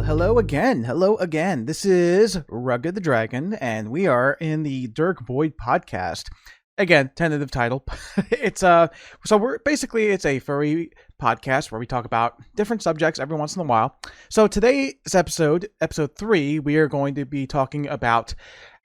hello again. Hello again. This is RuggedTheDragon, and we are in the Dergboi Podcast. Again, tentative title. It's it's a furry podcast where we talk about different subjects every once in a while. So today's episode 3, we are going to be talking about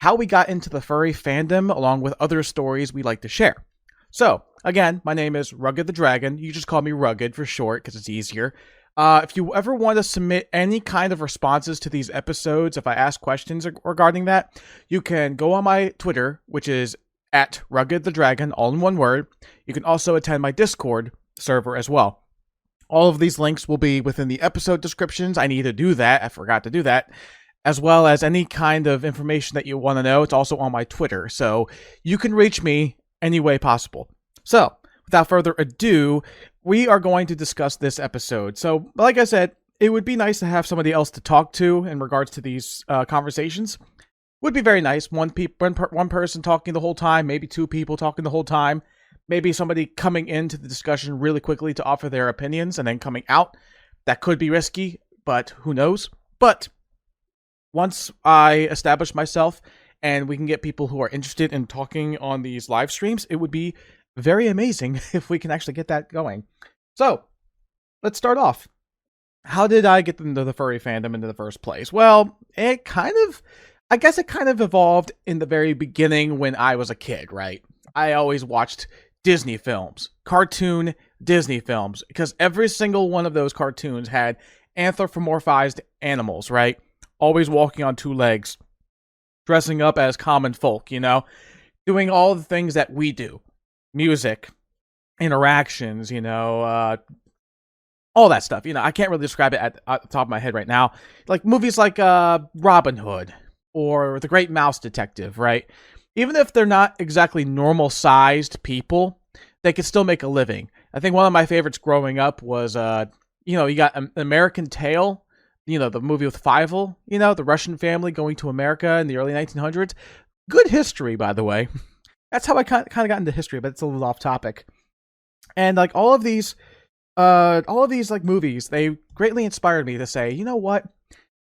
how we got into the furry fandom along with other stories we like to share. So, again, my name is RuggedTheDragon. You just call me Rugged for short because it's easier. If you ever want to submit any kind of responses to these episodes, if I ask questions regarding that, you can go on my Twitter, which is at RuggedTheDragon, all in one word. You can also attend my Discord server as well. All of these links will be within the episode descriptions. I need to do that. I forgot to do that. As well as any kind of information that you want to know. It's also on my Twitter. So you can reach me any way possible. So, without further ado, we are going to discuss this episode. So, like I said, it would be nice to have somebody else to talk to in regards to these conversations. Would be very nice. One person talking the whole time, maybe two people talking the whole time. Maybe somebody coming into the discussion really quickly to offer their opinions and then coming out. That could be risky, but who knows? But once I establish myself and we can get people who are interested in talking on these live streams, it would be very amazing if we can actually get that going. So, let's start off. How did I get into the furry fandom in the first place? Well, I guess it kind of evolved in the very beginning when I was a kid, right? I always watched Disney films, cartoon Disney films, because every single one of those cartoons had anthropomorphized animals, right? Always walking on two legs, dressing up as common folk, doing all the things that we do. Music, interactions, all that stuff. I can't really describe it at the top of my head right now. Like movies like Robin Hood or The Great Mouse Detective, right? Even if they're not exactly normal-sized people, they could still make a living. I think one of my favorites growing up was, you got An American Tail, the movie with Fievel, the Russian family going to America in the early 1900s. Good history, by the way. That's how I kind of got into history, but it's a little off topic. And like all of these like movies, they greatly inspired me to say, you know what?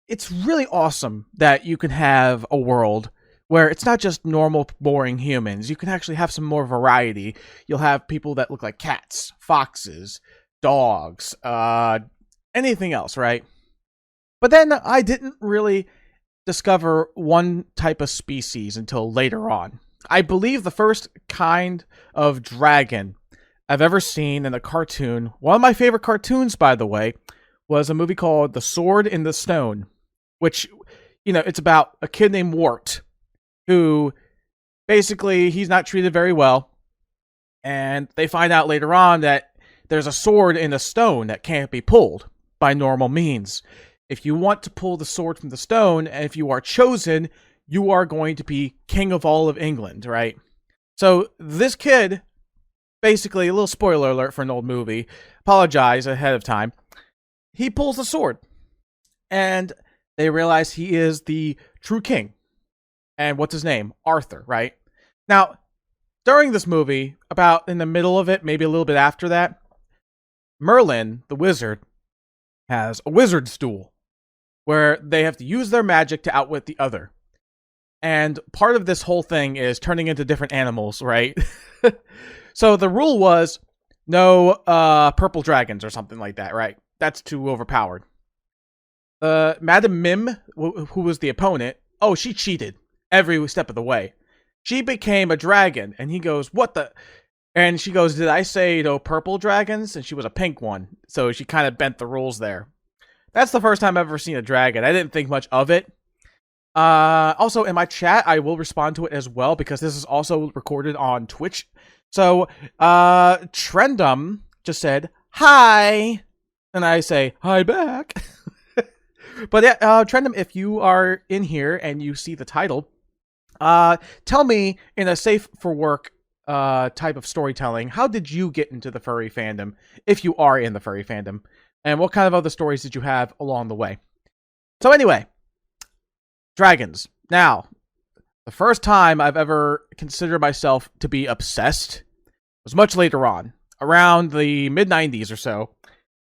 It's really awesome that you can have a world where it's not just normal, boring humans. You can actually have some more variety. You'll have people that look like cats, foxes, dogs, anything else, right? But then I didn't really discover one type of species until later on. I believe the first kind of dragon I've ever seen in a cartoon, one of my favorite cartoons, by the way, was a movie called The Sword in the Stone, which, it's about a kid named Wart, who basically he's not treated very well, and they find out later on that there's a sword in a stone that can't be pulled by normal means. If you want to pull the sword from the stone, and if you are chosen, you are going to be king of all of England, right? So this kid, basically, a little spoiler alert for an old movie, apologize ahead of time, he pulls the sword, and they realize he is the true king. And what's his name? Arthur, right? Now, during this movie, about in the middle of it, maybe a little bit after that, Merlin, the wizard, has a wizard's duel, where they have to use their magic to outwit the other. And part of this whole thing is turning into different animals, right? So the rule was no purple dragons or something like that, right? That's too overpowered. Madam Mim, who was the opponent, she cheated every step of the way. She became a dragon, and he goes, what the? And she goes, did I say no purple dragons? And she was a pink one, so she kind of bent the rules there. That's the first time I've ever seen a dragon. I didn't think much of it. Also, in my chat, I will respond to it as well, because this is also recorded on Twitch. So, Trendom just said, hi! And I say, hi back! But yeah, Trendom, if you are in here and you see the title, tell me, in a safe for work type of storytelling, how did you get into the furry fandom, if you are in the furry fandom? And what kind of other stories did you have along the way? So anyway, dragons. Now, the first time I've ever considered myself to be obsessed was much later on, around the mid-90s or so.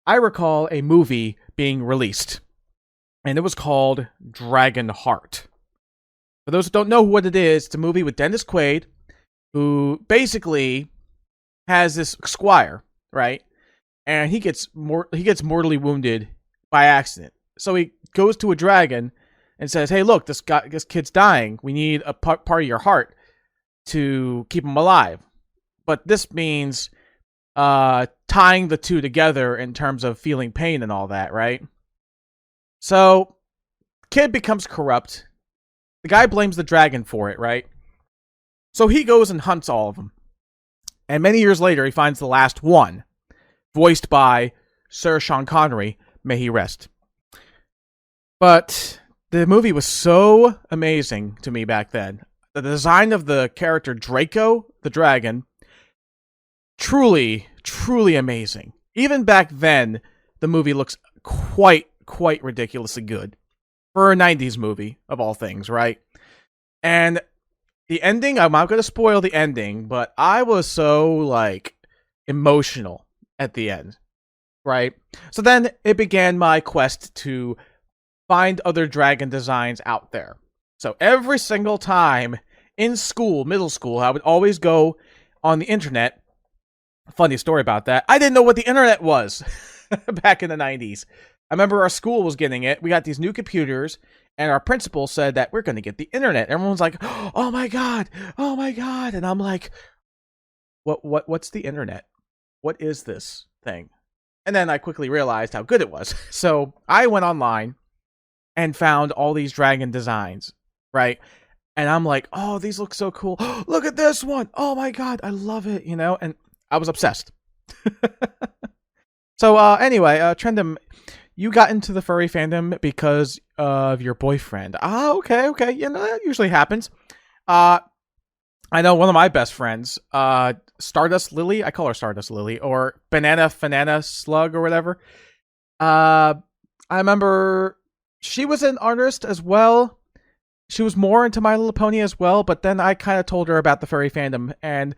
I recall a movie being released. and it was called Dragon Heart. For those who don't know what it is, it's a movie with Dennis Quaid, who basically has this squire, right? And he gets mortally wounded by accident. So he goes to a dragon and says, "Hey, look, this kid's dying. We need a part of your heart to keep him alive." But this means tying the two together in terms of feeling pain and all that, right? So, kid becomes corrupt. The guy blames the dragon for it, right? So he goes and hunts all of them. And many years later, he finds the last one, voiced by Sir Sean Connery, may he rest. But the movie was so amazing to me back then. The design of the character Draco, the dragon, truly, truly amazing. Even back then, the movie looks quite ridiculously good. For a 90s movie, of all things, right? And the ending, I'm not going to spoil the ending, but I was so, emotional at the end, right? So then it began my quest to find other dragon designs out there. So every single time in school, middle school, I would always go on the internet. Funny story about that. I didn't know what the internet was back in the 90s. I remember our school was getting it. We got these new computers, and our principal said that we're going to get the internet. Everyone's like, "Oh my god, oh my god!" And I'm like, "What's the internet? What is this thing?" And then I quickly realized how good it was. So I went online and found all these dragon designs, right? And I'm like, "Oh, these look so cool! Look at this one! Oh my god, I love it!" And I was obsessed. So anyway, Trendum, you got into the furry fandom because of your boyfriend. Okay. That usually happens. I know one of my best friends, Stardust Lily. I call her Stardust Lily, or Banana Slug, or whatever. I remember she was an artist as well. She was more into My Little Pony as well, but then I kind of told her about the furry fandom, and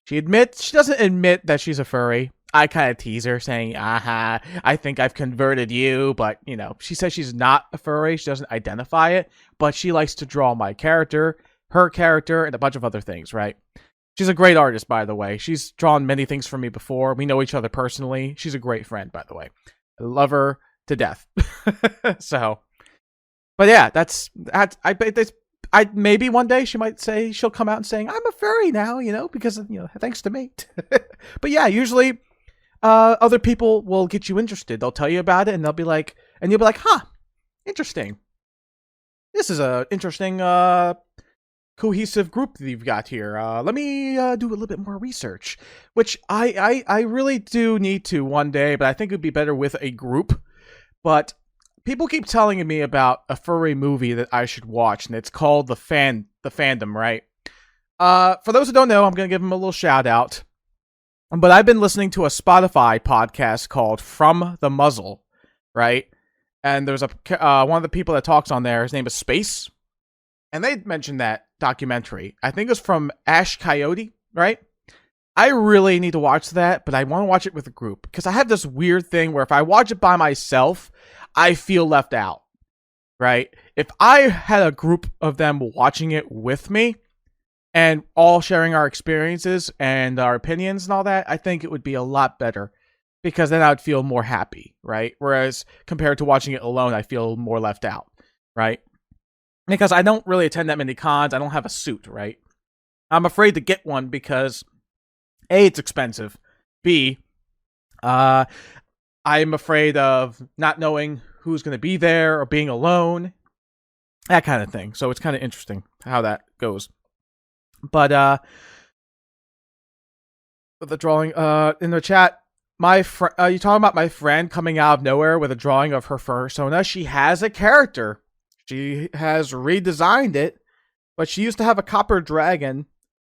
she doesn't admit that she's a furry. I kind of tease her, saying, I think I've converted you, but, she says she's not a furry, she doesn't identify it, but she likes to draw my character, her character, and a bunch of other things, right? She's a great artist, by the way. She's drawn many things for me before. We know each other personally. She's a great friend, by the way. I love her to death. So, but yeah, I maybe one day she'll come out and saying, "I'm a furry now," because thanks to me. But yeah, usually other people will get you interested. They'll tell you about it, and you'll be like, "Huh, interesting. This is a interesting cohesive group that you've got here. Let me do a little bit more research," which I really do need to one day, but I think it would be better with a group. But people keep telling me about a furry movie that I should watch, and it's called The Fandom, right? For those who don't know, I'm going to give them a little shout out. But I've been listening to a Spotify podcast called From the Muzzle, right? And there's one of the people that talks on there, his name is Space. And they mentioned that documentary. I think it was from Ash Coyote, right? I really need to watch that, but I want to watch it with a group. Because I have this weird thing where if I watch it by myself, I feel left out, right? If I had a group of them watching it with me, and all sharing our experiences and our opinions and all that, I think it would be a lot better. Because then I would feel more happy, right? Whereas compared to watching it alone, I feel more left out, right? Because I don't really attend that many cons. I don't have a suit, right? I'm afraid to get one because A, it's expensive. B, I'm afraid of not knowing who's going to be there or being alone. That kind of thing. So it's kind of interesting how that goes. But the drawing in the chat, you talking about my friend coming out of nowhere with a drawing of her persona? She has a character. She has redesigned it, but she used to have a copper dragon,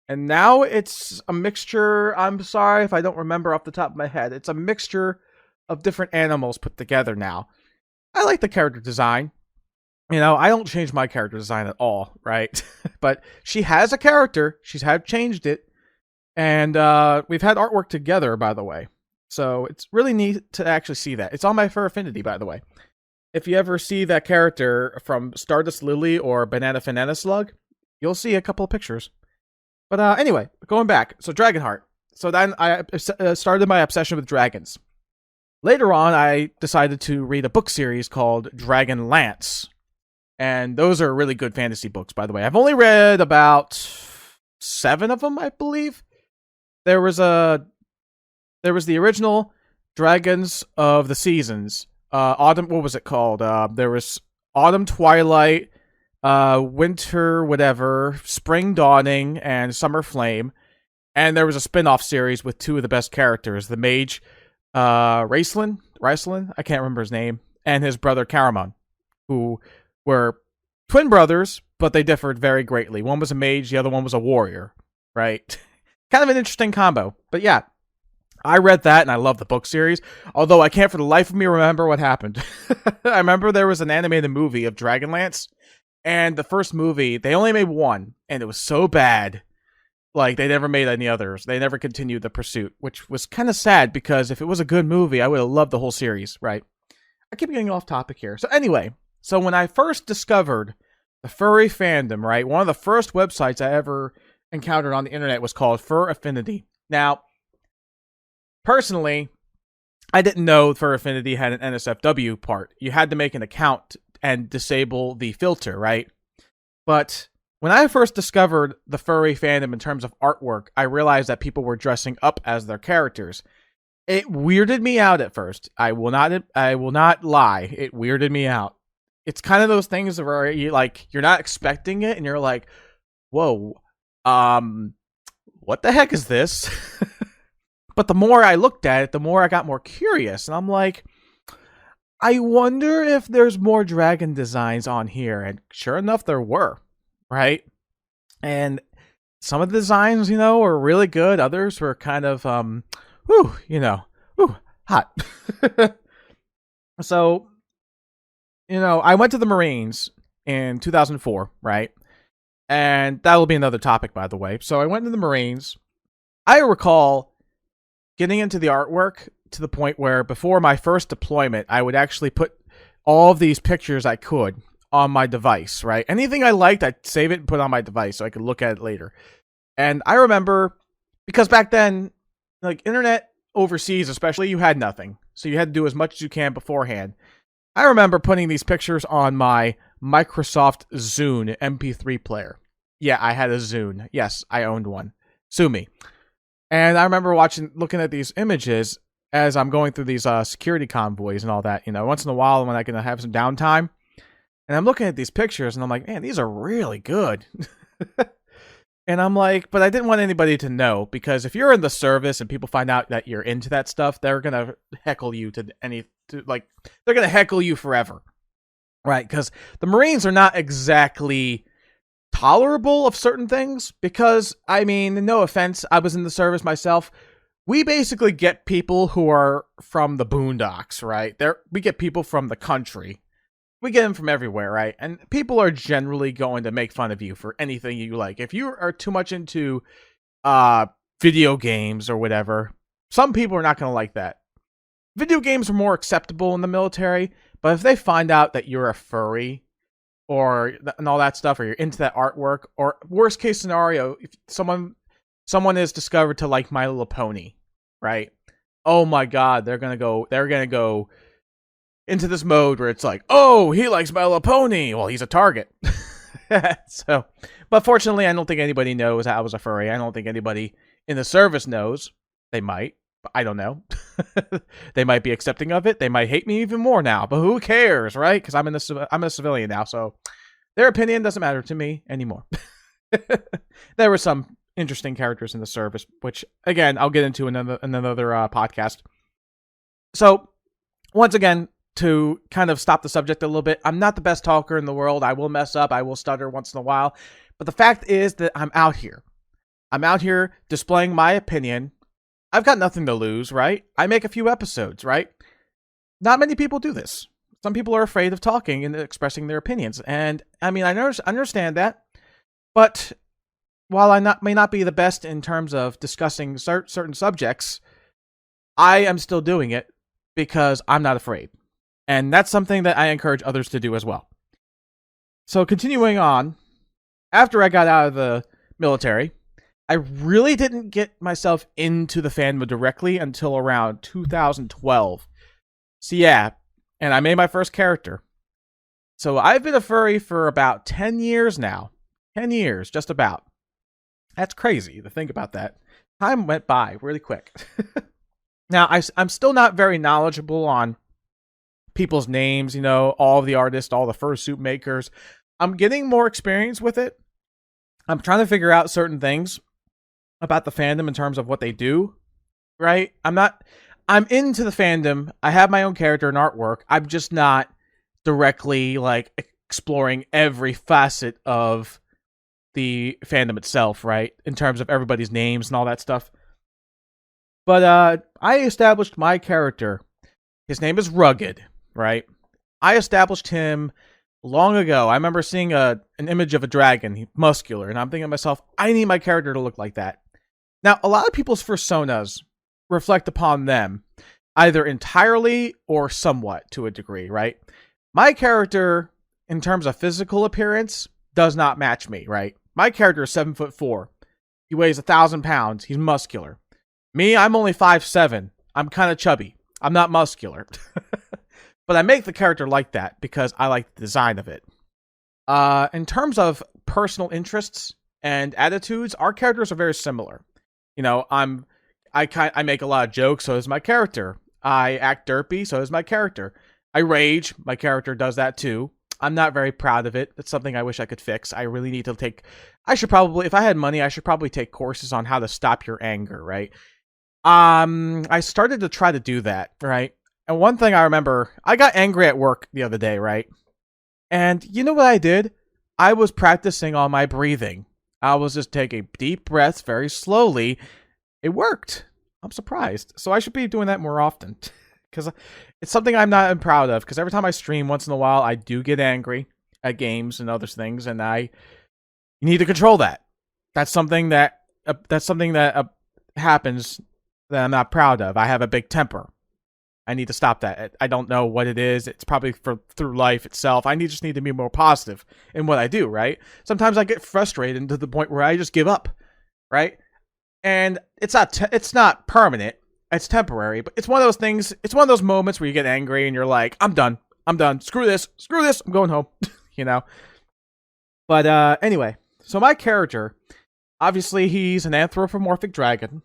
and now it's a mixture. I'm sorry if I don't remember off the top of my head. It's a mixture of different animals put together now. I like the character design. I don't change my character design at all, right? But she has a character. She's changed it. And we've had artwork together, by the way. So it's really neat to actually see that. It's on my Fur Affinity, by the way. if you ever see that character from Stardust Lily or Banana Slug, you'll see a couple of pictures. But anyway, going back. So Dragonheart. So then I started my obsession with dragons. Later on, I decided to read a book series called Dragonlance. And those are really good fantasy books, by the way. I've only read about 7 of them, I believe. There was the original Dragons of the Seasons. Autumn, what was it called? There was Autumn Twilight, Winter whatever, Spring Dawning, and Summer Flame. And there was a spin-off series with 2 of the best characters, the mage Raistlin, I can't remember his name, and his brother Caramon, who were twin brothers, but they differed very greatly. One was a mage, the other one was a warrior, right? Kind of an interesting combo. But yeah, I read that, and I love the book series, although I can't for the life of me remember what happened. I remember there was an animated movie of Dragonlance, and the first movie, they only made 1, and it was so bad. Like, they never made any others. They never continued the pursuit, which was kind of sad, because if it was a good movie, I would have loved the whole series, right? I keep getting off topic here. So anyway, so when I first discovered the furry fandom, right, one of the first websites I ever encountered on the internet was called Fur Affinity. Now, personally, I didn't know Fur Affinity had an NSFW part. You had to make an account and disable the filter, right? But when I first discovered the furry fandom in terms of artwork, I realized that people were dressing up as their characters. It weirded me out at first. I will not lie. It weirded me out. It's kind of those things where you're not expecting it, and you're like, whoa, what the heck is this? But the more I looked at it, the more I got more curious. And I'm like, I wonder if there's more dragon designs on here. And sure enough, there were, right? And some of the designs, were really good. Others were kind of, hot. So, I went to the Marines in 2004, right? And that will be another topic, by the way. So I went to the Marines. I recall getting into the artwork to the point where before my first deployment, I would actually put all of these pictures I could on my device, right? Anything I liked, I'd save it and put it on my device so I could look at it later. And I remember, because back then, like, internet overseas especially, you had nothing. So you had to do as much as you can beforehand. I remember putting these pictures on my Microsoft Zune MP3 player. Yeah, I had a Zune. Yes, I owned one. Sue me. And I remember looking at these images as I'm going through these security convoys and all that. Once in a while when I can have some downtime. And I'm looking at these pictures and I'm like, man, these are really good. And I'm like, but I didn't want anybody to know, because if you're in the service and people find out that you're into that stuff, they're going to heckle you they're going to heckle you forever. Right? Because the Marines are not exactly tolerable of certain things, because, no offense, I was in the service myself. We basically get people who are from the boondocks, right? We get people from the country. We get them from everywhere, right? And people are generally going to make fun of you for anything you like. If you are too much into video games or whatever, some people are not going to like that. Video games are more acceptable in the military, but if they find out that you're a furry and all that stuff, or you're into that artwork, or worst case scenario, if someone is discovered to like My Little Pony, right? Oh my God, they're gonna go into this mode where it's like, oh, he likes My Little Pony. Well, he's a target. So, but fortunately, I don't think anybody knows I was a furry. I don't think anybody in the service knows. They might, but I don't know. They might be accepting of it. They might hate me even more now, but who cares, right? Because I'm a civilian now, so their opinion doesn't matter to me anymore. There were some interesting characters in the service, which, again, I'll get into another podcast. So, once again, to kind of stop the subject a little bit, I'm not the best talker in the world. I will mess up. I will stutter once in a while. But the fact is that I'm out here. I'm out here displaying my opinion. I've got nothing to lose, right? I make a few episodes, right? Not many people do this. Some people are afraid of talking and expressing their opinions. And, I understand that. But while I may not be the best in terms of discussing certain subjects, I am still doing it because I'm not afraid. And that's something that I encourage others to do as well. So continuing on, after I got out of the military, I really didn't get myself into the fandom directly until around 2012. So yeah, and I made my first character. So I've been a furry for about 10 years now. 10 years, just about. That's crazy to think about that. Time went by really quick. Now, I'm still not very knowledgeable on people's names, all of the artists, all the fursuit makers. I'm getting more experience with it. I'm trying to figure out certain things about the fandom in terms of what they do, right? I'm into the fandom. I have my own character and artwork. I'm just not directly exploring every facet of the fandom itself, right? In terms of everybody's names and all that stuff. But I established my character. His name is Rugged, right? I established him long ago. I remember seeing an image of a dragon, muscular, and I'm thinking to myself, I need my character to look like that. Now, a lot of people's personas reflect upon them, either entirely or somewhat to a degree, right? My character, in terms of physical appearance, does not match me, right? My character is 7'4". He weighs 1,000 pounds. He's muscular. Me, I'm only 5'7". I'm kind of chubby. I'm not muscular. But I make the character like that because I like the design of it. In terms of personal interests and attitudes, our characters are very similar. I make a lot of jokes, so is my character. I act derpy, so is my character. I rage, my character does that too. I'm not very proud of it. It's something I wish I could fix. I really need to if I had money, I should probably take courses on how to stop your anger, right? I started to try to do that, right? And one thing I remember, I got angry at work the other day, right? And you know what I did? I was practicing on my breathing. I was just taking deep breaths very slowly. It worked. I'm surprised. So I should be doing that more often. Because it's something I'm not proud of. Because every time I stream, once in a while, I do get angry at games and other things. And you need to control that. That's something that happens that I'm not proud of. I have a big temper. I need to stop that. I don't know what it is. It's probably through life itself. Just need to be more positive in what I do, right? Sometimes I get frustrated to the point where I just give up, right? And it's not permanent. It's temporary, but it's one of those things. It's one of those moments where you get angry and you're like, I'm done. Screw this. I'm going home, But anyway, so my character, obviously he's an anthropomorphic dragon.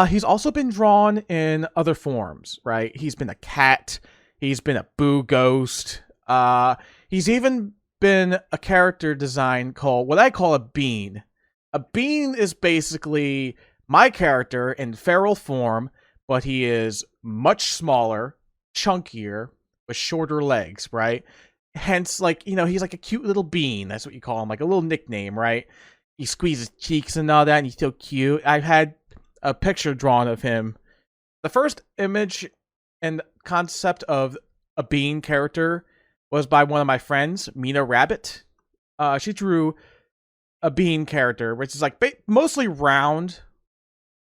He's also been drawn in other forms, right? He's been a cat. He's been a boo ghost. He's even been a character design called what I call a bean. A bean is basically my character in feral form, but he is much smaller, chunkier, with shorter legs, right? Hence, he's like a cute little bean. That's what you call him, like a little nickname, right? He squeezes cheeks and all that, and he's so cute. I've had a picture drawn of him. The first image and concept of a bean character was by one of my friends, Mina Rabbit. She drew a bean character, which is mostly round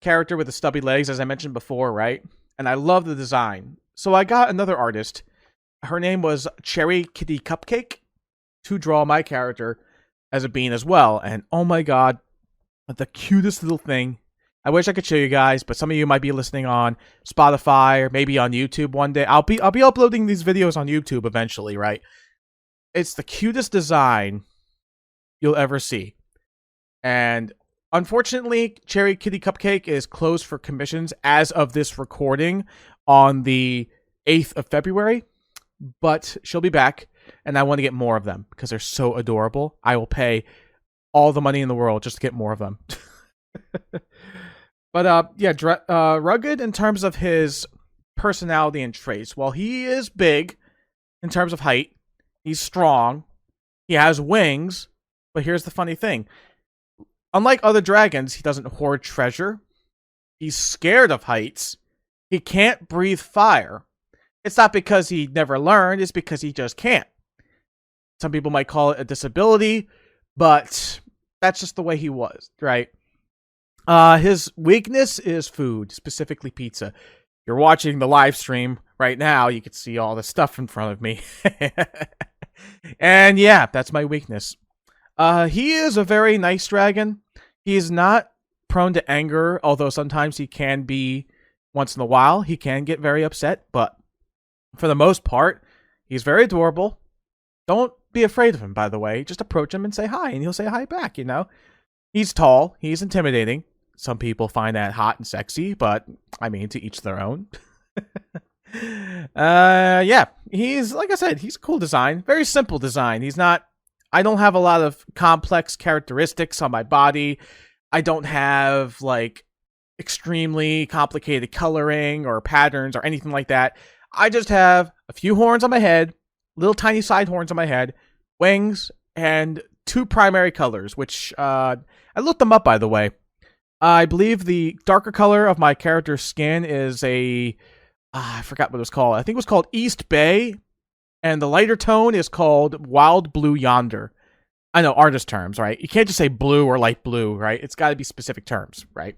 character with the stubby legs, as I mentioned before, right? And I love the design. So I got another artist. Her name was Cherry Kitty Cupcake to draw my character as a bean as well. And oh my god, the cutest little thing. I wish I could show you guys, but some of you might be listening on Spotify or maybe on YouTube one day. I'll be uploading these videos on YouTube eventually, right? It's the cutest design you'll ever see. And unfortunately, Cherry Kitty Cupcake is closed for commissions as of this recording on the 8th of February. But she'll be back, and I want to get more of them because they're so adorable. I will pay all the money in the world just to get more of them. But Rugged in terms of his personality and traits. While he is big in terms of height, he's strong, he has wings, but here's the funny thing. Unlike other dragons, he doesn't hoard treasure. He's scared of heights. He can't breathe fire. It's not because he never learned, it's because he just can't. Some people might call it a disability, but that's just the way he was, right? His weakness is food, specifically pizza. You're watching the live stream right now you can see all the stuff in front of me. And yeah, that's my weakness. He is a very nice dragon. He is not prone to anger, although sometimes he can be, once in a while, he can get very upset, but for the most part, he's very adorable. Don't be afraid of him, by the way. Just approach him and say hi, and he'll say hi back, you know? He's tall. He's intimidating. Some people find that hot and sexy, but, I mean, to each their own. Yeah. He's, like I said, he's a cool design. Very simple design. I don't have a lot of complex characteristics on my body. I don't have, like, extremely complicated coloring or patterns or anything like that. I just have a few horns on my head, little tiny side horns on my head, wings, and 2 primary colors, which I looked them up, by the way. I believe the darker color of my character's skin is I forgot what it was called. I think it was called East Bay, and the lighter tone is called Wild Blue Yonder. I know, artist terms, right? You can't just say blue or light blue, right? It's got to be specific terms, right?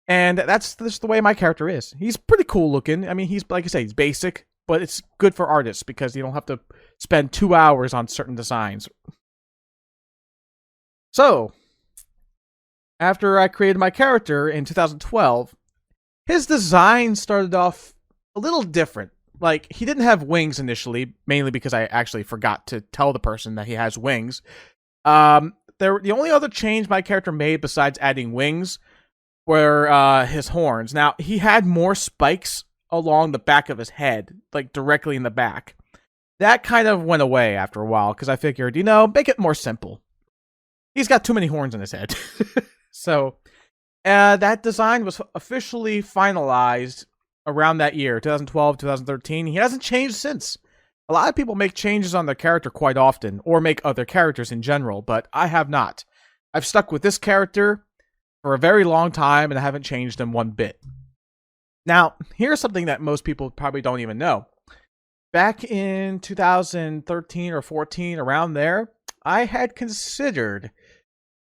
And that's just the way my character is. He's pretty cool looking. I mean, he's, like I say, he's basic, but it's good for artists because you don't have to spend 2 hours on certain designs. So, after I created my character in 2012, his design started off a little different. Like, he didn't have wings initially, mainly because I actually forgot to tell the person that he has wings. The only other change my character made besides adding wings were his horns. Now, he had more spikes along the back of his head, like directly in the back. That kind of went away after a while, because I figured, make it more simple. He's got too many horns in his head. So, that design was officially finalized around that year, 2012, 2013. He hasn't changed since. A lot of people make changes on their character quite often, or make other characters in general, but I have not. I've stuck with this character for a very long time, and I haven't changed him one bit. Now, here's something that most people probably don't even know. Back in 2013 or 14, around there, I had considered,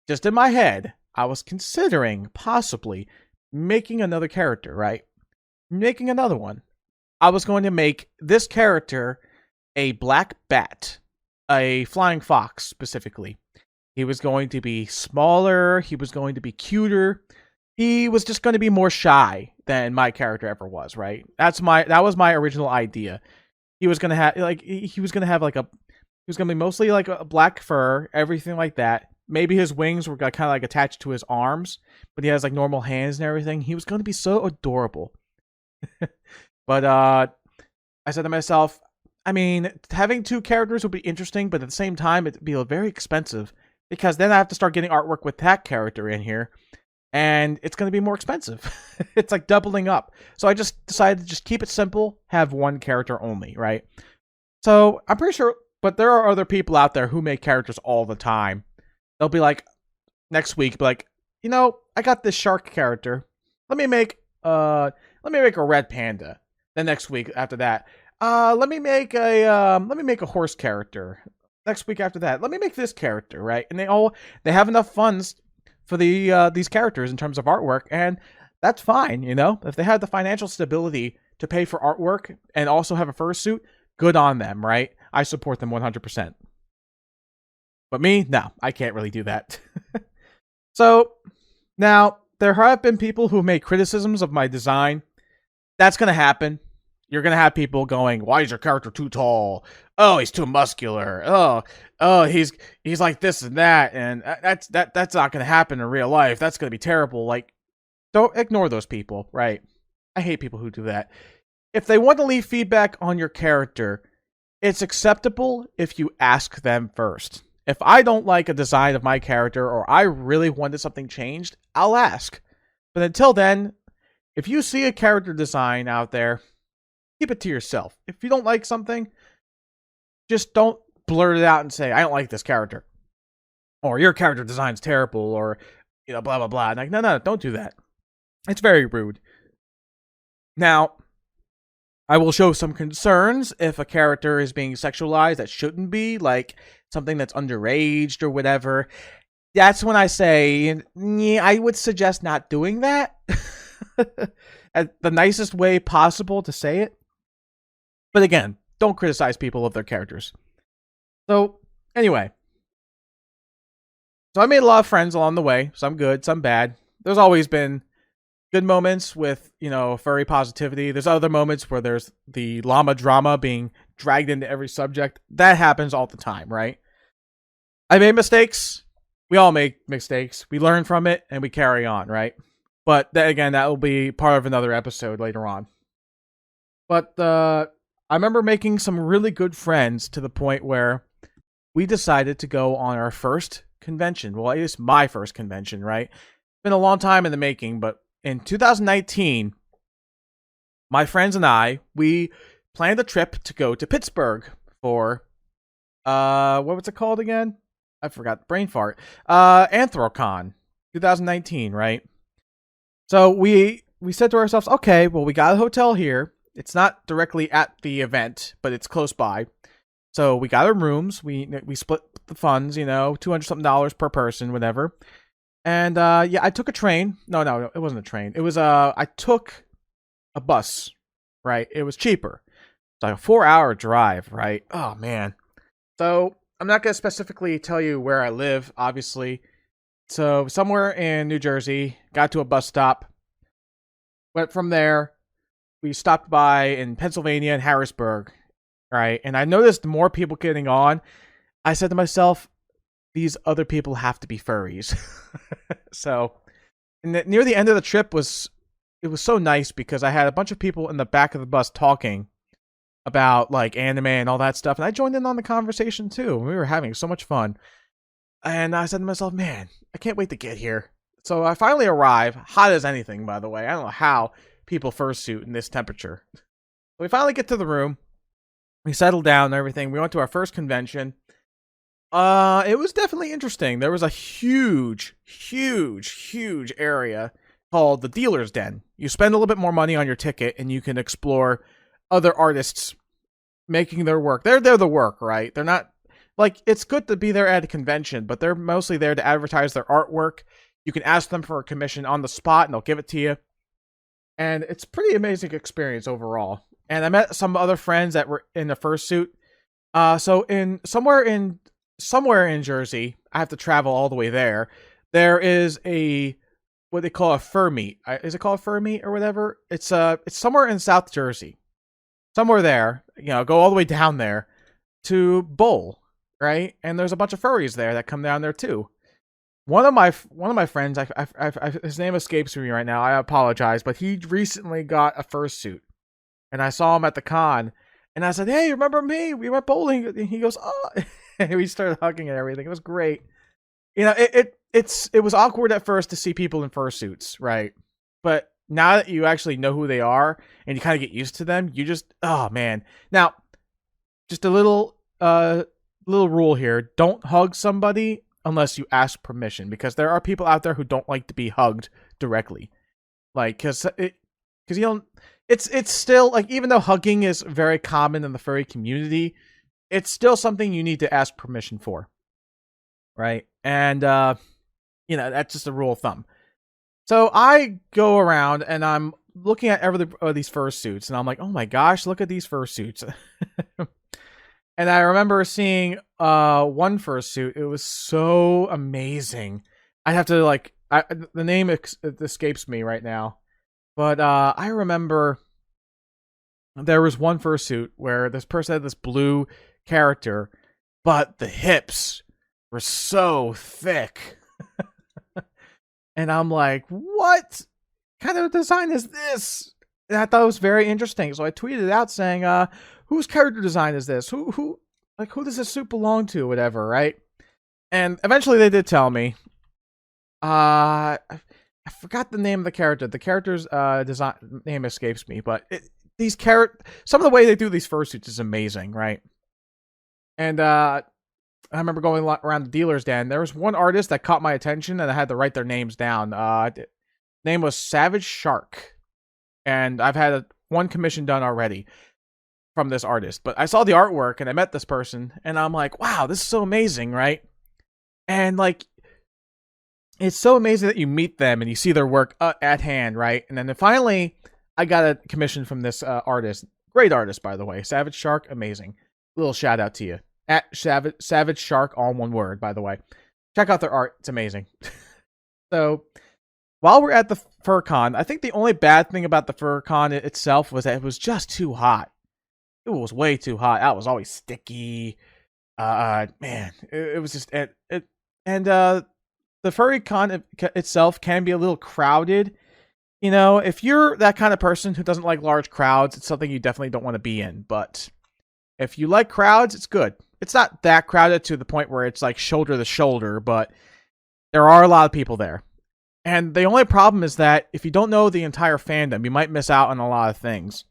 just in my head, I was considering possibly making another character, right? Making another one. I was going to make this character a black bat, a flying fox specifically. He was going to be smaller, he was going to be cuter, he was just going to be more shy than my character ever was, right? That was my original idea. He was going to have he was going to be mostly like a black fur, everything like that. Maybe his wings were kind of like attached to his arms, but he has like normal hands and everything. He was going to be so adorable. But I said to myself, I mean, having 2 characters would be interesting, but at the same time, it'd be very expensive, because then I have to start getting artwork with that character in here, and it's going to be more expensive. It's like doubling up. So I just decided to just keep it simple, have 1 character only, right? So I'm pretty sure, but there are other people out there who make characters all the time. They'll be like, next week, be like, I got this shark character. Let me make a red panda. Then next week after that, let me make a horse character. Next week after that, let me make this character, right? And they have enough funds for these characters in terms of artwork, and that's fine, If they have the financial stability to pay for artwork and also have a fursuit, good on them, right? I support them 100%. But me, no, I can't really do that. So, now, there have been people who made criticisms of my design. That's going to happen. You're going to have people going, why is your character too tall? Oh, he's too muscular. Oh, he's like this and that. And that's not going to happen in real life. That's going to be terrible. Like, don't ignore those people, right? I hate people who do that. If they want to leave feedback on your character, it's acceptable if you ask them first. If I don't like a design of my character, or I really wanted something changed, I'll ask. But until then, if you see a character design out there, keep it to yourself. If you don't like something, just don't blurt it out and say, I don't like this character. Or your character design's terrible, or, blah, blah, blah. Like, no, don't do that. It's very rude. Now, I will show some concerns if a character is being sexualized that shouldn't be, like something that's underaged or whatever. That's when I say, I would suggest not doing that. At the nicest way possible to say it. But again, don't criticize people of their characters. So anyway, so I made a lot of friends along the way. Some good, some bad. There's always been good moments with, furry positivity. There's other moments where there's the llama drama being dragged into every subject. That happens all the time, right? I made mistakes. We all make mistakes. We learn from it and we carry on, right? But that will be part of another episode later on. But I remember making some really good friends to the point where we decided to go on our first convention. Well, it is my first convention, right? It's been a long time in the making, but in 2019, my friends and I, we planned a trip to go to Pittsburgh for, what was it called again? I forgot, brain fart. Anthrocon 2019, right? So we said to ourselves, okay, well, we got a hotel here. It's not directly at the event, but it's close by. So we got our rooms. We split the funds, $200 something per person, whatever. And I took a train. No, it wasn't a train. It was I took a bus, right? It was cheaper. It's like a 4-hour drive, right? Oh man. So I'm not gonna specifically tell you where I live, obviously. So somewhere in New Jersey, got to a bus stop. Went from there. We stopped by in Pennsylvania and Harrisburg, right? And I noticed more people getting on. I said to myself, these other people have to be furries. So, near the end of the trip it was so nice because I had a bunch of people in the back of the bus talking about like anime and all that stuff, and I joined in on the conversation too. We were having so much fun, and I said to myself, "Man, I can't wait to get here." So I finally arrive, hot as anything, by the way. I don't know how people fursuit in this temperature. So we finally get to the room. We settled down and everything. We went to our first convention. It was definitely interesting. There was a huge area called the Dealer's Den. You spend a little bit more money on your ticket and you can explore other artists making their work. They're the work, right? They're not like, it's good to be there at a convention, but they're mostly there to advertise their artwork. You can ask them for a commission on the spot and they'll give it to you. And it's a pretty amazing experience overall. And I met some other friends that were in the fursuit. So in somewhere in Jersey, I have to travel all the way there. There is what they call a fur meet. Is it called a fur meet or whatever? It's somewhere in South Jersey. Somewhere there, go all the way down there to Bowl, right? And there's a bunch of furries there that come down there too. One of my friends, his name escapes me right now. I apologize, but he recently got a fursuit, and I saw him at the con, and I said, "Hey, remember me? We went bowling." And he goes, "Oh," and we started hugging and everything. It was great. It was awkward at first to see people in fursuits, right? But now that you actually know who they are and you kind of get used to them, you just, oh man. Now, just a little rule here: don't hug somebody unless you ask permission, because there are people out there who don't like to be hugged directly. Like, because it's still, like, even though hugging is very common in the furry community, it's still something you need to ask permission for. Right? And, that's just a rule of thumb. So I go around and I'm looking at these fursuits, and I'm like, oh my gosh, look at these fursuits. And I remember seeing one fursuit. It was so amazing. I have to the name escapes me right now, but I remember there was one fursuit where this person had this blue character, but the hips were so thick. And I'm like, what kind of design is this? And I thought it was very interesting. So I tweeted out saying, whose character design is this? Who does this suit belong to? Whatever, right? And eventually they did tell me. I forgot the name of the character. The character's design name escapes me, but some of the way they do these fursuits is amazing, right? And I remember going around the Dealer's Den. There was one artist that caught my attention, and I had to write their names down. Name was Savage Shark, and I've had one commission done already from this artist. But I saw the artwork, and I met this person, and I'm like, wow, this is so amazing, right? And like, it's so amazing that you meet them and you see their work at hand, right? And then finally, I got a commission from this artist. Great artist, by the way. Savage Shark, amazing. Little shout out to you. At Savage Shark, all one word, by the way. Check out their art. It's amazing. So, while we're at the FurCon, I think the only bad thing about the FurCon itself was that it was just too hot. It was way too hot. It was always sticky. Man, it was just the furry con itself can be a little crowded. You know, if you're that kind of person who doesn't like large crowds, it's something you definitely don't want to be in. But if you like crowds, it's good. It's not that crowded to the point where it's like shoulder to shoulder, but there are a lot of people there. And the only problem is that if you don't know the entire fandom, you might miss out on a lot of things.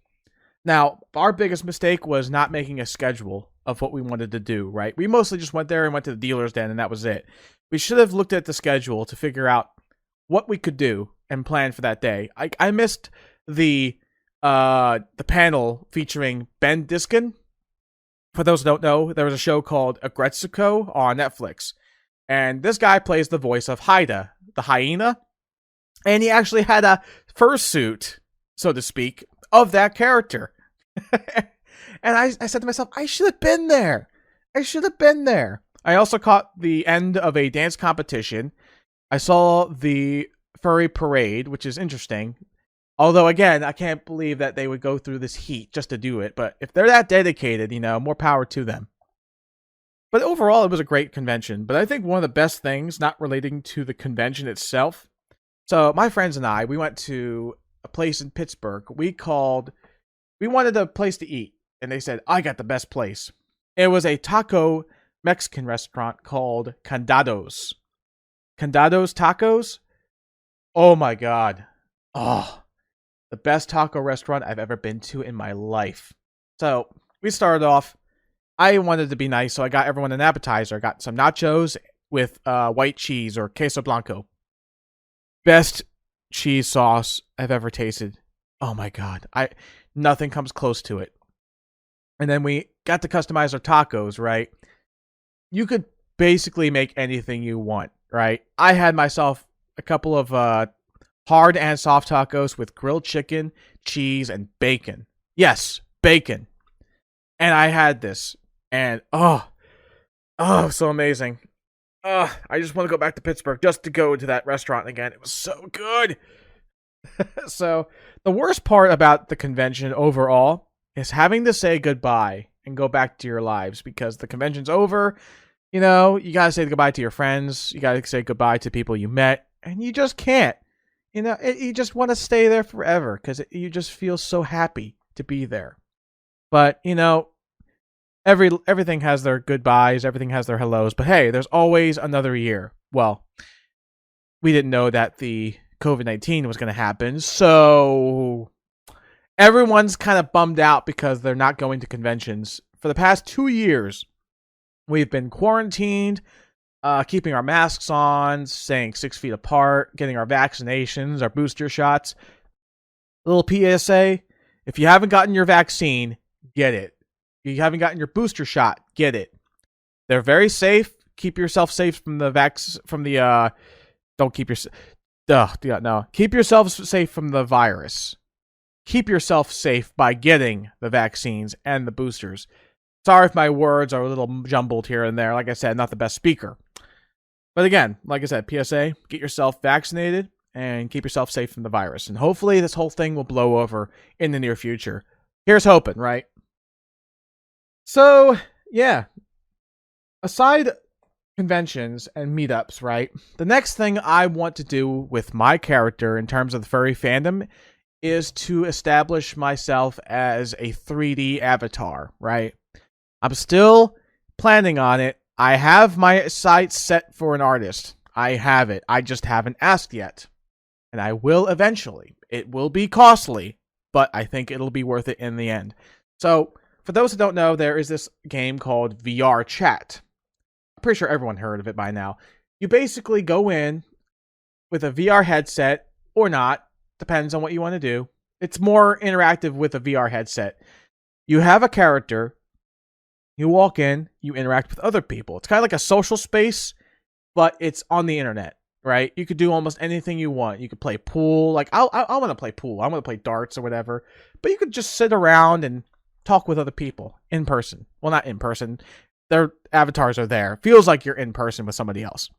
Now, our biggest mistake was not making a schedule of what we wanted to do, right? We mostly just went there and went to the dealer's den, and that was it. We should have looked at the schedule to figure out what we could do and plan for that day. I missed the panel featuring Ben Diskin. For those who don't know, there was a show called Agretsuko on Netflix. And this guy plays the voice of Haida, the hyena. And he actually had a fursuit, so to speak, of that character. And I said to myself, I should have been there. I also caught the end of a dance competition. I saw the furry parade, which is interesting. Although, again, I can't believe that they would go through this heat just to do it. But if they're that dedicated, you know, more power to them. But overall, it was a great convention. But I think one of the best things, not relating to the convention itself. So my friends and I, we went to a place in Pittsburgh. We wanted a place to eat. And they said, I got the best place. It was a taco Mexican restaurant called Candados. Candados Tacos? Oh my God. Oh, the best taco restaurant I've ever been to in my life. So we started off. I wanted to be nice, so I got everyone an appetizer. I got some nachos with white cheese or queso blanco. Best cheese sauce I've ever tasted. Oh my God. Nothing comes close to it. And then we got to customize our tacos, right? You could basically make anything you want, right? I had myself a couple of hard and soft tacos with grilled chicken, cheese, and bacon. Yes, bacon. And I had this. And, oh, so amazing. I just want to go back to Pittsburgh just to go to that restaurant again. It was so good. So, the worst part about the convention overall is having to say goodbye and go back to your lives because the convention's over. You know, you got to say goodbye to your friends. You got to say goodbye to people you met. And you just can't. You know, you just want to stay there forever because you just feel so happy to be there. But, you know, everything has their goodbyes. Everything has their hellos. But hey, there's always another year. Well, we didn't know that the COVID-19 was going to happen. So everyone's kind of bummed out because they're not going to conventions. For the past 2 years, we've been quarantined, keeping our masks on, staying 6 feet apart, getting our vaccinations, our booster shots. Little PSA, if you haven't gotten your vaccine, get it. If you haven't gotten your booster shot, get it. They're very safe. Keep yourself safe from the Keep yourself safe from the virus. Keep yourself safe by getting the vaccines and the boosters. Sorry if my words are a little jumbled here and there. Like I said, not the best speaker. But again, like I said, PSA, get yourself vaccinated and keep yourself safe from the virus. And hopefully this whole thing will blow over in the near future. Here's hoping, right? So, yeah. Aside conventions and meetups, right? The next thing I want to do with my character in terms of the furry fandom is to establish myself as a 3D avatar, right? I'm still planning on it. I have my sights set for an artist. I have it. I just haven't asked yet. And I will eventually. It will be costly, but I think it'll be worth it in the end. So, for those who don't know, there is this game called VR Chat. I'm pretty sure everyone heard of it by now. You basically go in with a VR headset or not. Depends on what you want to do. It's more interactive with a VR headset. You have a character. You walk in. You interact with other people. It's kind of like a social space, but it's on the internet, right? You could do almost anything you want. You could play pool. Like, I want to play pool. I want to play darts or whatever. But you could just sit around and talk with other people in person. Well, not in person. Their avatars are there. Feels like you're in person with somebody else.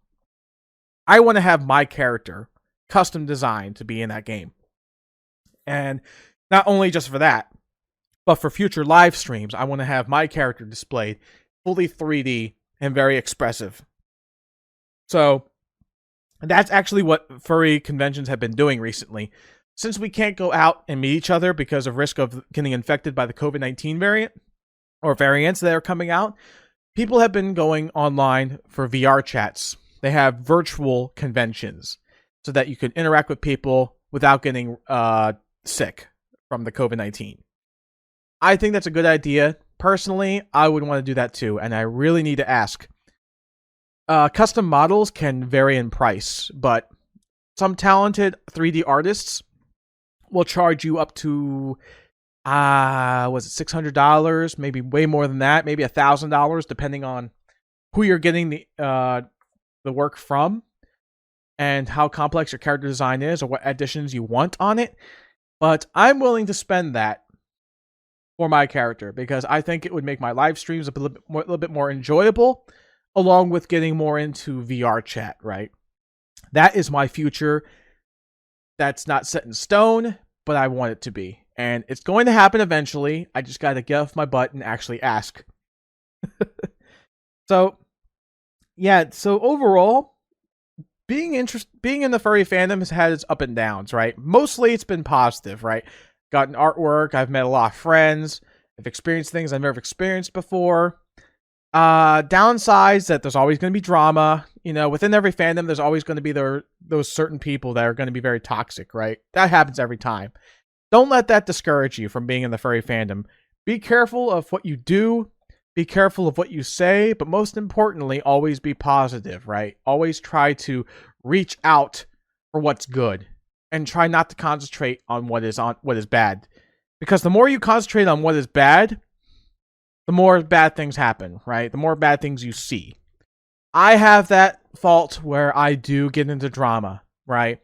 I want to have my character custom designed to be in that game. And not only just for that, but for future live streams, I want to have my character displayed fully 3D and very expressive. So that's actually what furry conventions have been doing recently. Since we can't go out and meet each other because of risk of getting infected by the COVID-19 variant or variants that are coming out, people have been going online for VR chats. They have virtual conventions so that you can interact with people without getting sick from the COVID-19. I think that's a good idea. Personally, I would want to do that too, and I really need to ask. Custom models can vary in price, but some talented 3D artists will charge you up to, was it $600? Maybe way more than that, maybe $1,000, depending on who you're getting the work from and how complex your character design is or what additions you want on it. But I'm willing to spend that for my character because I think it would make my live streams a little bit more enjoyable, along with getting more into VR chat, right? That is my future. That's not set in stone, but I want it to be. And it's going to happen eventually. I just got to get off my butt and actually ask. So, yeah. So overall, being in the furry fandom has had its up and downs, right? Mostly it's been positive, right? Gotten artwork. I've met a lot of friends. I've experienced things I've never experienced before. Downsides that there's always going to be drama. You know, within every fandom, there's always going to be those certain people that are going to be very toxic, right? That happens every time. Don't let that discourage you from being in the furry fandom. Be careful of what you do. Be careful of what you say. But most importantly, always be positive, right? Always try to reach out for what's good. And try not to concentrate on what is bad. Because the more you concentrate on what is bad, the more bad things happen, right? The more bad things you see. I have that fault where I do get into drama, right?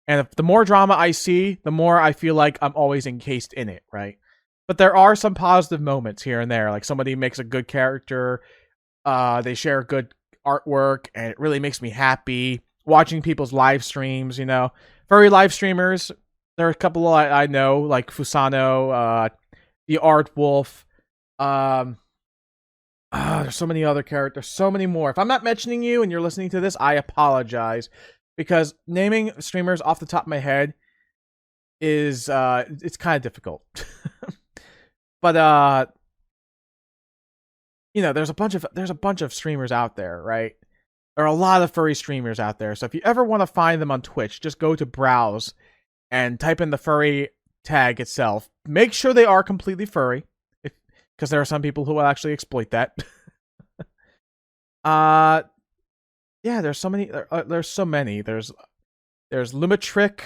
And if the more drama I see, the more I feel like I'm always encased in it, right? But there are some positive moments here and there. Like somebody makes a good character, they share good artwork, and it really makes me happy. Watching people's live streams, you know. Furry live streamers, there are a couple I know, like Fusano, the Art Wolf. There's so many other characters, so many more. If I'm not mentioning you and you're listening to this, I apologize. Because naming streamers off the top of my head is, it's kind of difficult. But, you know, there's a bunch of streamers out there, right? There are a lot of furry streamers out there. So if you ever want to find them on Twitch, just go to browse and type in the furry tag itself. Make sure they are completely furry, because there are some people who will actually exploit that. Yeah, there's so many. There's so many. There's Lumitrick.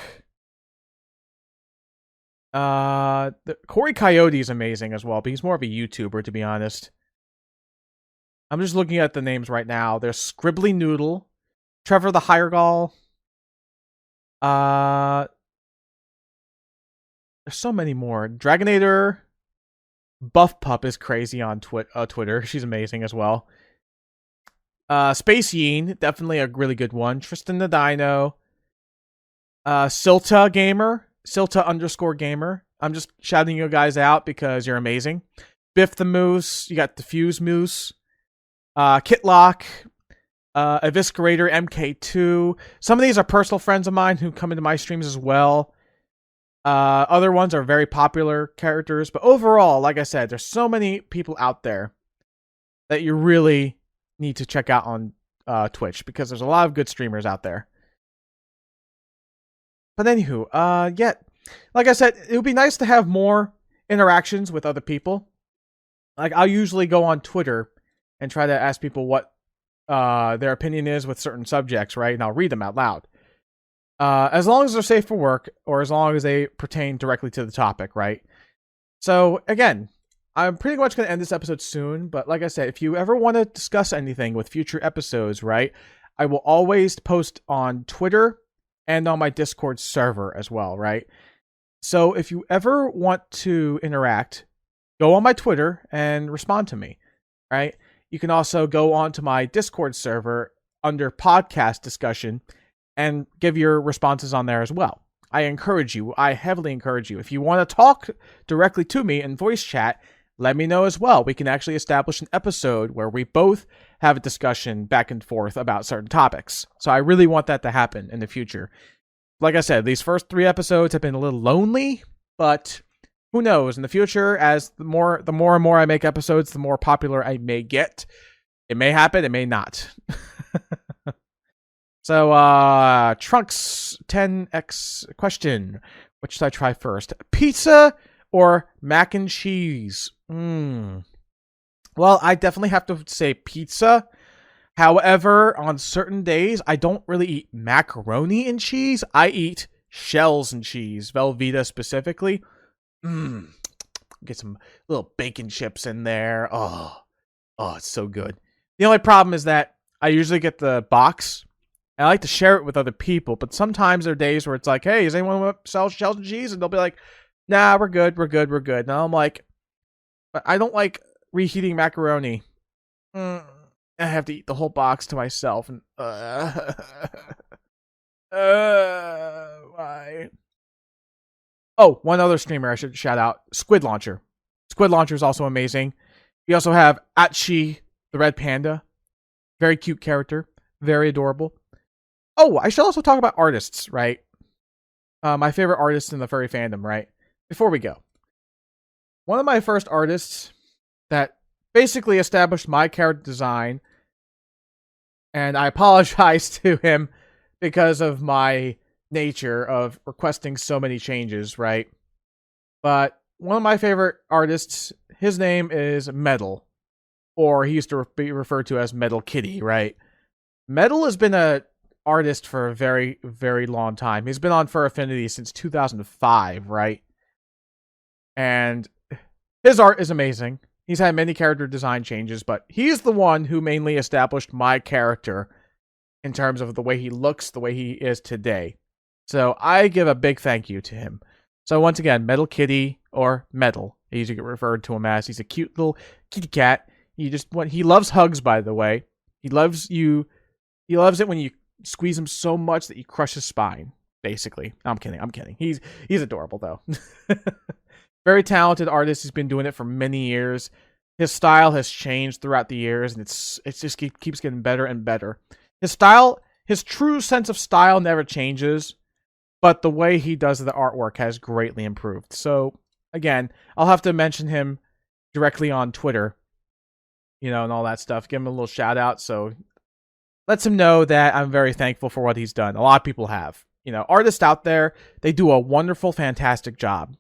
Corey Coyote is amazing as well, but he's more of a YouTuber, to be honest. I'm just looking at the names right now. There's Scribbly Noodle, Trevor the Hiregal. There's so many more. Dragonator. Buff Pup is crazy on Twitter. She's amazing as well. Space Yeen, definitely a really good one. Tristan the Dino. Silta Gamer. Silta_gamer. I'm just shouting you guys out because you're amazing. Biff the Moose. You got Diffuse Moose. Kitlock. Eviscerator MK2. Some of these are personal friends of mine who come into my streams as well. Other ones are very popular characters, but overall, like I said, there's so many people out there that you really need to check out on Twitch, because there's a lot of good streamers out there. But anywho, yeah, like I said, it would be nice to have more interactions with other people. Like, I'll usually go on Twitter and try to ask people what their opinion is with certain subjects, right? And I'll read them out loud. As long as they're safe for work, or as long as they pertain directly to the topic, right? So, again, I'm pretty much going to end this episode soon, but like I said, if you ever want to discuss anything with future episodes, right, I will always post on Twitter and on my Discord server as well, right? So if you ever want to interact go on my Twitter and respond to me, right? You can also go onto my Discord server under podcast discussion and give your responses on there as well. I heavily encourage you. If you want to talk directly to me in voice chat, let me know as well. We can actually establish an episode where we both have a discussion back and forth about certain topics. So I really want that to happen in the future. Like I said, these first 3 episodes have been a little lonely, but who knows? In the future, as the more and more I make episodes, the more popular I may get. It may happen, it may not. So, Trunks 10X question. Which should I try first? Pizza or mac and cheese? Well, I definitely have to say pizza. However, on certain days, I don't really eat macaroni and cheese. I eat shells and cheese, Velveeta specifically. Get some little bacon chips in there. Oh, it's so good. The only problem is that I usually get the box. I like to share it with other people, but sometimes there are days where it's like, hey, does anyone want to sell shells and cheese? And they'll be like, nah, we're good. And I'm like, but I don't like reheating macaroni. I have to eat the whole box to myself. And why? Oh, one other streamer I should shout out, Squid Launcher. Squid Launcher is also amazing. You also have Atchi, the red panda. Very cute character. Very adorable. Oh, I should also talk about artists, right? My favorite artists in the furry fandom, right? Before we go. One of my first artists that basically established my character design, and I apologize to him because of my nature of requesting so many changes, right? But one of my favorite artists, his name is Metal, or he used to be referred to as Metal Kitty, right? Metal has been a artist for a very, very long time. He's been on Fur Affinity since 2005, right? And his art is amazing. He's had many character design changes, but he's the one who mainly established my character in terms of the way he looks, the way he is today. So I give a big thank you to him. So once again, Metal Kitty, or Metal, I usually get referred to him as. He's a cute little kitty cat. He loves hugs, by the way. He loves you. He loves it when you squeeze him so much that you crush his spine, basically. I'm kidding. He's adorable, though. Very talented artist. He's been doing it for many years. His style has changed throughout the years, and it just keeps getting better and better. His true sense of style never changes, but the way he does the artwork has greatly improved. So, again, I'll have to mention him directly on Twitter, and all that stuff. Give him a little shout out, so lets him know that I'm very thankful for what he's done. A lot of people have. Artists out there, they do a wonderful, fantastic job.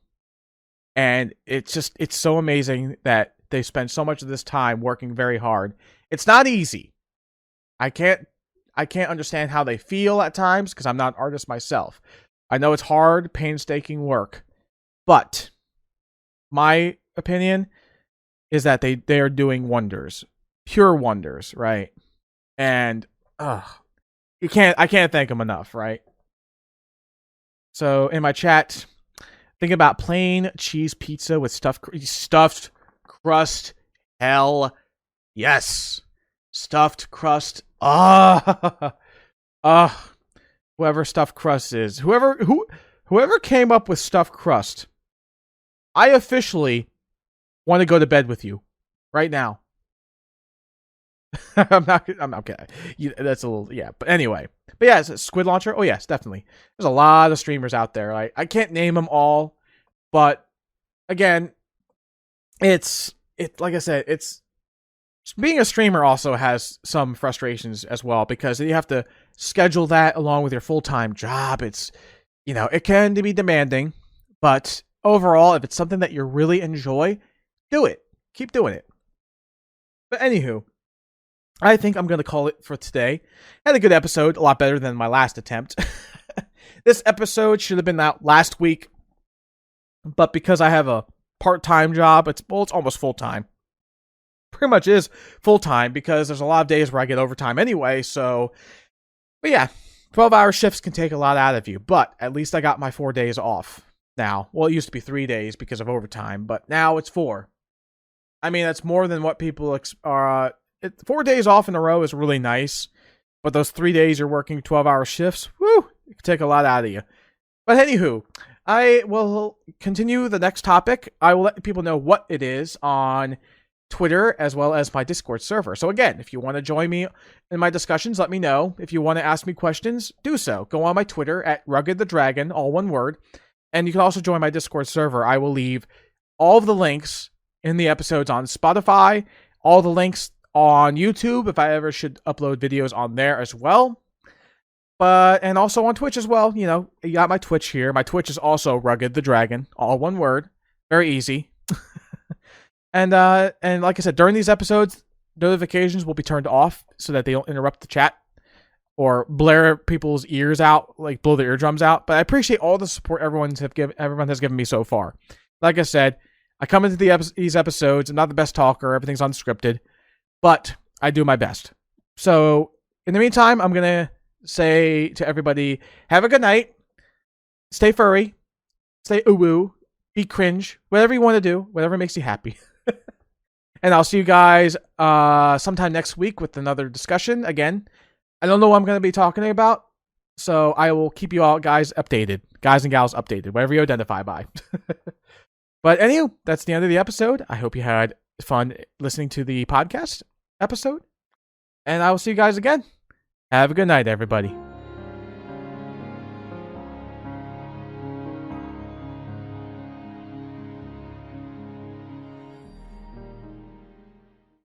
And it's so amazing that they spend so much of this time working very hard. It's not easy. I can't understand how they feel at times because I'm not an artist myself. I know it's hard, painstaking work. But my opinion is that they are doing wonders. Pure wonders, right? And I can't thank them enough, right? So in my chat, think about plain cheese pizza with stuffed crust. Hell yes. Stuffed crust. Whoever stuffed crust is. Whoever came up with stuffed crust. I officially want to go to bed with you right now. I'm not kidding. That's a little, yeah. But anyway. But yeah, it's a Squid Launcher. Oh yes, definitely. There's a lot of streamers out there. I can't name them all, but again, like I said, it's being a streamer also has some frustrations as well because you have to schedule that along with your full-time job. It's, it can be demanding, but overall, if it's something that you really enjoy, do it. Keep doing it. But anywho, I think I'm going to call it for today. Had a good episode, a lot better than my last attempt. This episode should have been out last week, but because I have a part-time job, it's almost full-time. Pretty much is full-time because there's a lot of days where I get overtime anyway, so... But yeah, 12-hour shifts can take a lot out of you, but at least I got my 4 days off now. Well, it used to be 3 days because of overtime, but now it's 4. I mean, that's more than what people are. 4 days off in a row is really nice, but those 3 days you're working 12-hour shifts, whoo, it can take a lot out of you. But anywho, I will continue the next topic. I will let people know what it is on Twitter as well as my Discord server. So again, if you want to join me in my discussions, let me know. If you want to ask me questions, do so. Go on my Twitter at RuggedTheDragon, all one word. And you can also join my Discord server. I will leave all of the links in the episodes on Spotify, all the links on YouTube if I ever should upload videos on there as well. And also on Twitch as well. You know, you got my Twitch here. My Twitch is also RuggedTheDragon, all one word. Very easy. And like I said, during these episodes, notifications will be turned off so that they don't interrupt the chat or blare people's ears out, like blow their eardrums out. But I appreciate all the support everyone has given me so far. Like I said, I come into these episodes. I'm not the best talker. Everything's unscripted, but I do my best. So in the meantime, I'm gonna say to everybody, have a good night. Stay furry. Stay uwu. Be cringe. Whatever you want to do. Whatever makes you happy. And I'll see you guys sometime next week with another discussion. Again, I don't know what I'm going to be talking about, so I will keep you all guys updated. Guys and gals updated, whatever you identify by. But anyway, that's the end of the episode. I hope you had fun listening to the podcast episode. And I will see you guys again. Have a good night, everybody.